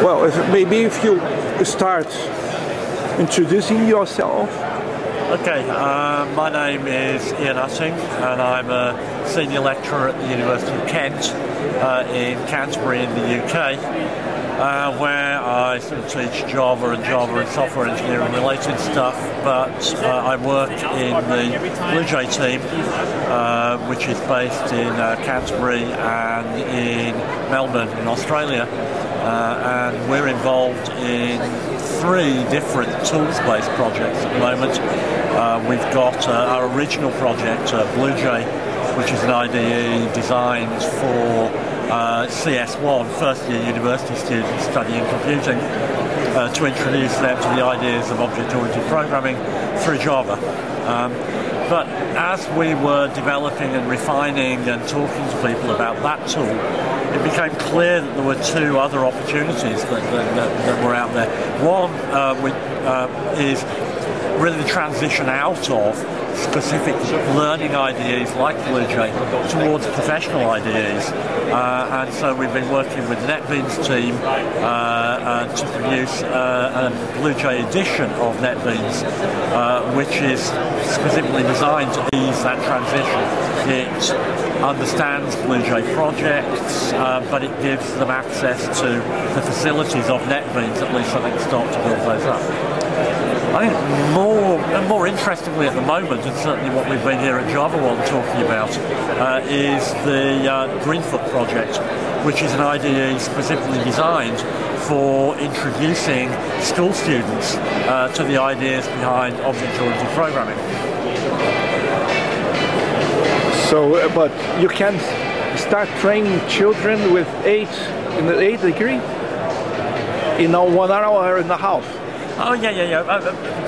Well, maybe if you start introducing yourself. Okay, my name is Utting, and I'm a senior lecturer at the University of Kent in Canterbury in the UK, where I sort of teach Java and software engineering related stuff, but I work in the BlueJ team, which is based in Canterbury and in Melbourne in Australia. And we're involved in 3 different tools-based projects at the moment. We've got our original project, BlueJ, which is an IDE designed for CS1, first-year university students studying computing, to introduce them to the ideas of object-oriented programming through Java. But as we were developing and refining and talking to people about that tool, it became clear that there were 2 other opportunities that were out there. One is really the transition out of specific learning IDEs like BlueJ towards professional IDEs. And so we've been working with NetBeans team to produce a BlueJ edition of NetBeans, which is specifically designed to ease that transition. It understands BlueJ projects, but it gives them access to the facilities of NetBeans, at least so they can start to build those up. I think more interestingly at the moment, and certainly what we've been here at JavaOne talking about, is the Greenfoot project, which is an IDE specifically designed for introducing school students to the ideas behind object-oriented programming. So, but you can start training children with in the 8th degree in 1 hour and a half. Oh yeah.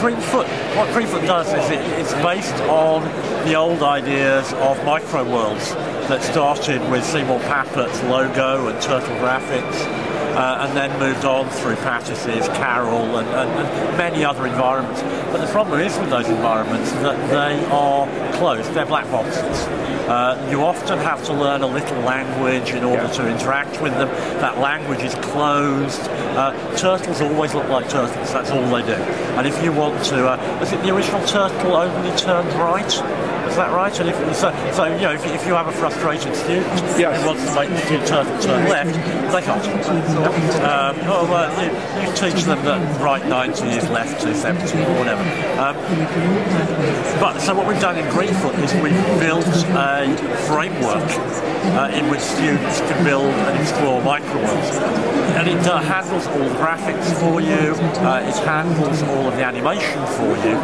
Greenfoot. What Greenfoot does is it's based on the old ideas of micro worlds that started with Seymour Pappert's Logo and Turtle Graphics, and then moved on through Pattis's Carol and many other environments. But the problem is with those environments that they are closed. They're black boxes. You often have to learn a little language in order to interact with them. That language is closed. Turtles always look like turtles. That's all they do. And if you want to, was it the original turtle only turned right? Is that right? And if you have a frustrated student who wants to make the turtle turn left, they can't. You teach them that right 90 is left 270 or whatever. But so what we've done in Greenfoot is we've built a framework in which students can build and explore microworlds. And it handles all the graphics for you, it handles all of the animation for you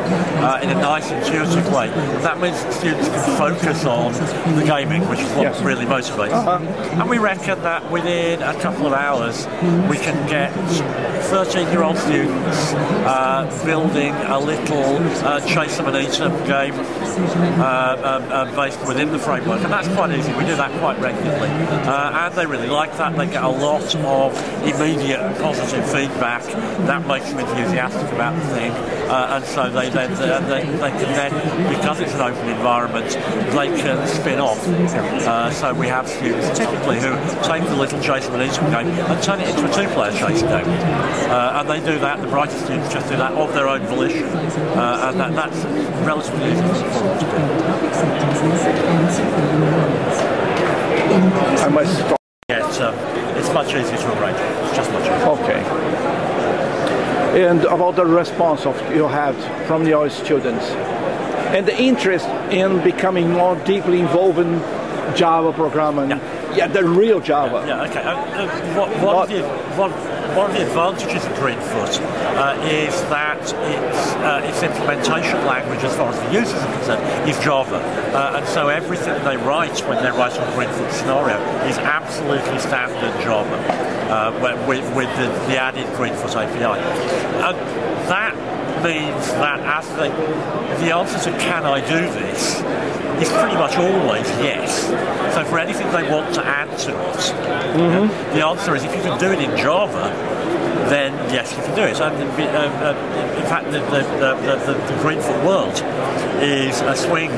in a nice intuitive way. And that means that students can focus on the gaming, which is what really motivates them. And we reckon that within a couple of hours we can get 13-year-old students building a little chase them and eat them game based within the framework, and that's quite easy. We do that quite regularly, and they really like that. They get a lot of immediate positive feedback that makes them enthusiastic about the thing, and so they can then, because it's an open environment, they can spin off. So we have students typically who take the little chase them and eat them game and turn it into a 2-player chase game, and they do that. The brighter students just do that of their own volition, and that's relatively easy for them to do. I must stop. It's much easier to arrange. It's just much easier. Okay. And about the response you had from your students and the interest in becoming more deeply involved in Java programming. The real Java. Okay. One of the advantages of Greenfoot is that its implementation language, as far as the users are concerned, is Java. And so everything they write when they're writing a Greenfoot scenario is absolutely standard Java with the added Greenfoot API. And that means that the answer to can I do this is pretty much always yes. So for anything they want to add to it, the answer is if you can do it in Java, then yes, you can do it. And in fact, the Greenfoot world is a swing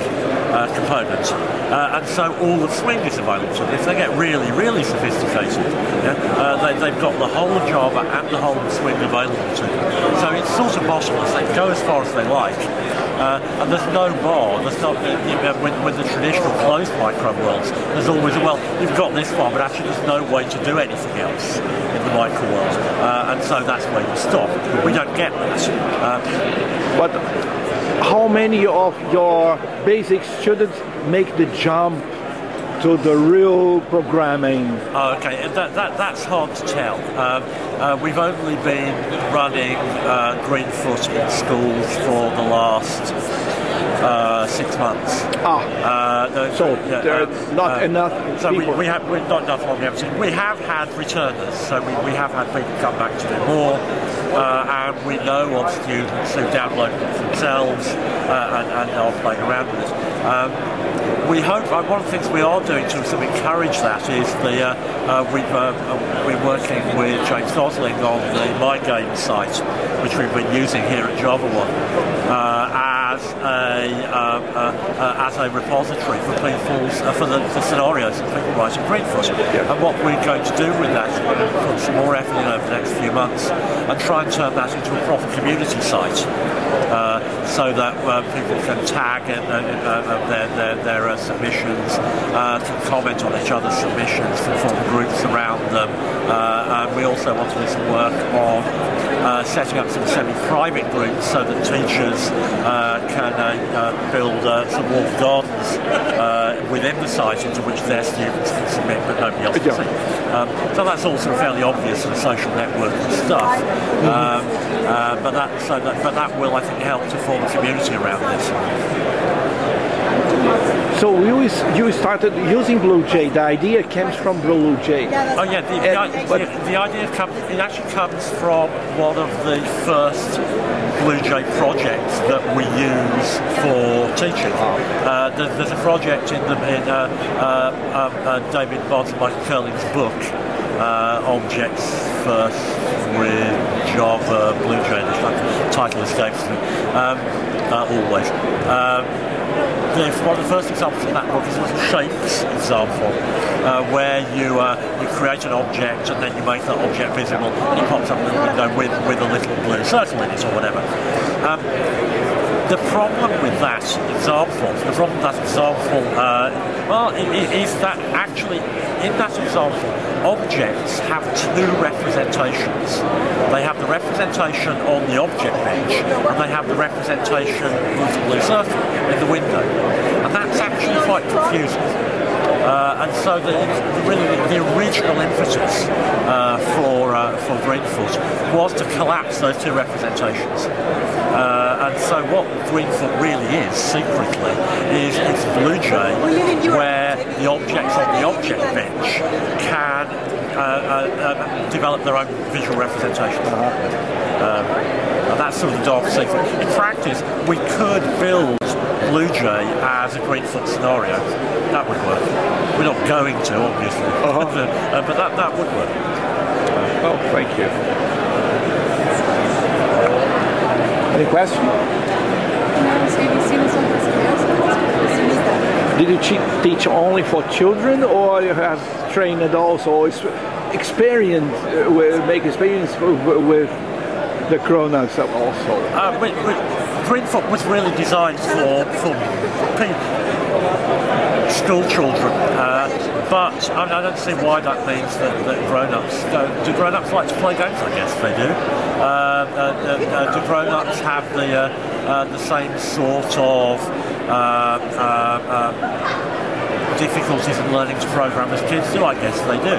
component. And so all the swing is available to them. If they get really, really sophisticated, they've got the whole of Java and the whole of swing available to them. So it's sort of bottomless. They can go as far as they like. And there's no bar. There's not with the traditional closed micro worlds. There's always you've got this far, but actually there's no way to do anything else in the micro world, and so that's where you stop. We don't get that. But how many of your basic students make the jump to the real programming? Okay, that's hard to tell. We've only been running Greenfoot in schools for the last 6 months. So there are not enough people. We're not enough longevity. We have had returners, so we have had people come back to do more, and we know of students who download it themselves and are playing around with it. We hope, one of the things we are doing to sort of encourage that is we're working with James Gosling on the My Game site, which we've been using here at Java One, as a repository for for the scenarios that people write in Greenfoot. And what we're going to do with that is put some more effort in over the next few months and try and turn that into a proper community site, so that people can tag their submissions, can comment on each other's submissions, can form groups around them. And we also want to do some work on setting up some semi-private groups so that teachers can build some walled gardens within the site into which their students can submit but nobody else can see. So that's also fairly obvious sort of social networking stuff. But that will, I think, help to form a community around this. So you started using BlueJ. The idea comes from BlueJ. Oh yeah, the idea actually comes from one of the first BlueJ projects that we use for teaching. There's a project in David Bond's and Michael Curling's book, Objects First with Java BlueJ. The title escapes me always. One of the first examples in that book is a little shapes example, where you create an object and then you make that object visible and it pops up in the window with a little blue circle in it or whatever. The problem with that example, is that actually in that example, objects have two representations. They have the representation on the object bench, and they have the representation with the blue circle in the window. And that's actually quite confusing. And so the original impetus for Greenfoot was to collapse those two representations. And so what Greenfoot really is, secretly, is it's BlueJ, where the objects on the object bench can develop their own visual representation. And that's sort of the dark secret. In practice, we could build BlueJ as a Greenfoot scenario. That would work. We're not going to, obviously, but that would work. Oh, thank you. Any question? Did you teach only for children, or you have trained adults, or experience with the grown-ups also? Greenfoot was really designed for school children, but I don't see why that means that grown-ups do grown-ups like to play games? I guess they do. Do grown-ups have the same sort of difficulties in learning to program as kids do? I guess they do.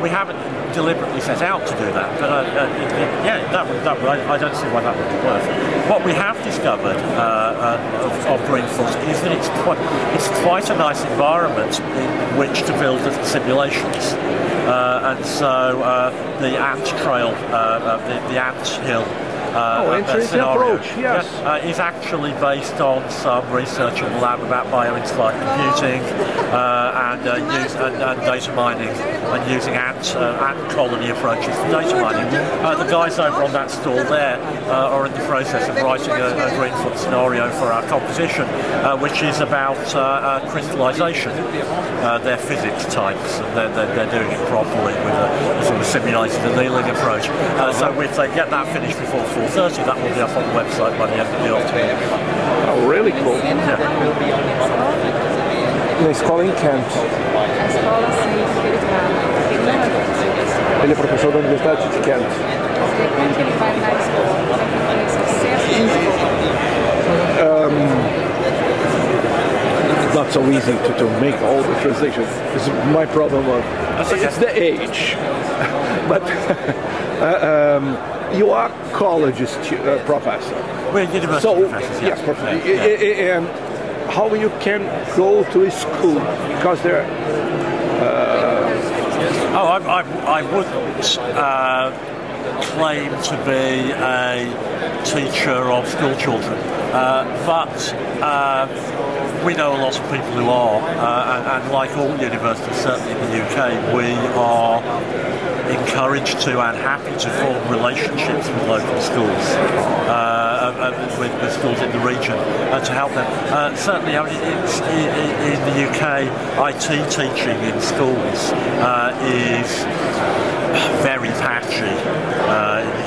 We haven't deliberately set out to do that, but I don't see why that would work. What we have discovered of Greenfoot is that it's quite a nice environment in which to build little simulations. And so the ant trail, the ant hill interesting scenario. approach, yes. Is actually based on some research in the lab about bioinspired computing and data mining and using ant colony approaches for data mining. The guys over on that stall there are in the process of writing a Greenfoot scenario for our competition, which is about crystallization. They're physics types, and they're doing it properly with a sort of simulated annealing approach. So if they get that finished before 4:30, that will be up on the website by the end of the afternoon. Oh, really cool. Yeah. Na escola em Kent. Ele é professor da Universidade de Kent. Not so easy to make all the translation. It's my problem. It's the age. But you are college professor. We're university professors. Yes, and how you can go to a school because there. I wouldn't claim to be a teacher of school children, but we know a lot of people who are, and like all universities, certainly in the UK, we are encouraged to and happy to form relationships with local schools, with schools in the region, to help them. Certainly, I mean, in the UK, IT teaching in schools is very patchy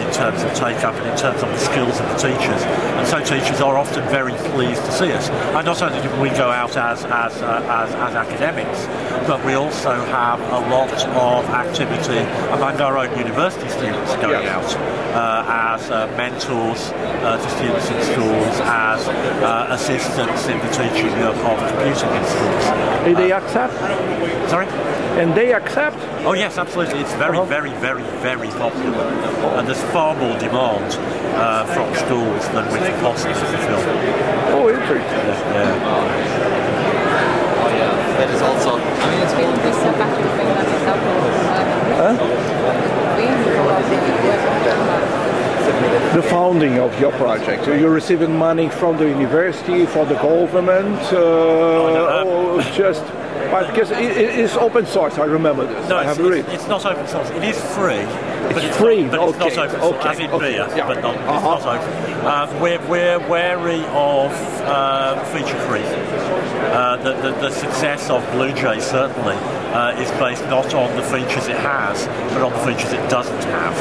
in terms of take-up and in terms of the skills of the teachers. And so teachers are often very pleased to see us. And not only do we go out as academics, but we also have a lot of activity among our own university students going out as mentors to students in schools, as assistants in the teaching of computing in schools. And they accept? Sorry? And they accept? Oh yes, absolutely. It's very, very, very, very popular. And there's far more demand from schools than we can possibly fulfill. Oh, interesting. Yeah. That is also. The founding of your project. You're receiving money from the university, for the government, or just... Because it is open source, I remember this. No, I have read. It's not open source. It is free. It's free, but it's not open source, as in beer, but not, it's not open. We're wary of feature creep. The success of BlueJ certainly is based not on the features it has, but on the features it doesn't have.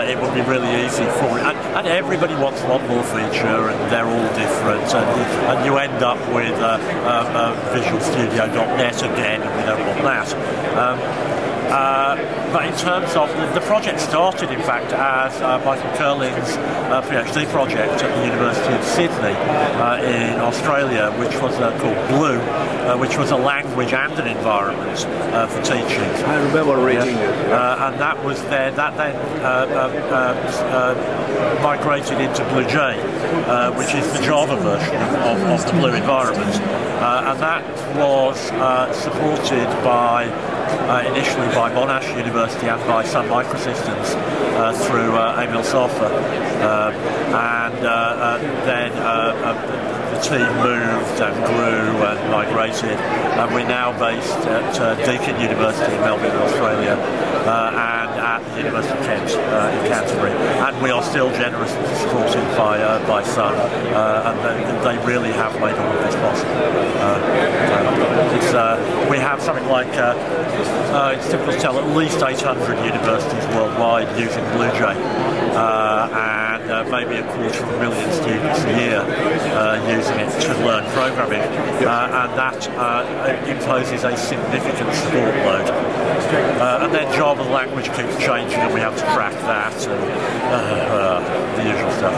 It would be really easy for it, and everybody wants one more feature, and they're all different, and you end up with VisualStudio.net again, and we don't want that. But in terms of the project started, in fact, as Michael Curlin's PhD project at the University of Sydney in Australia, which was called Blue, which was a language and an environment for teaching. I remember reading it. And that was then migrated into BlueJ, which is the Java version of the Blue environment, and that was supported by initially by Monash University and by Sun Microsystems through Emil Salfa, and then the team moved and grew and migrated, and we're now based at Deakin University in Melbourne, Australia, and at the University of Kent in Canterbury, and we are still generously supported by Sun, and they really have made all of this possible. We have something like it's difficult to tell, at least 800 universities worldwide using BlueJ, and maybe 250,000 students a year using it to learn programming, and that imposes a significant support load. And then Java language keeps changing, and we have to track that and the usual stuff.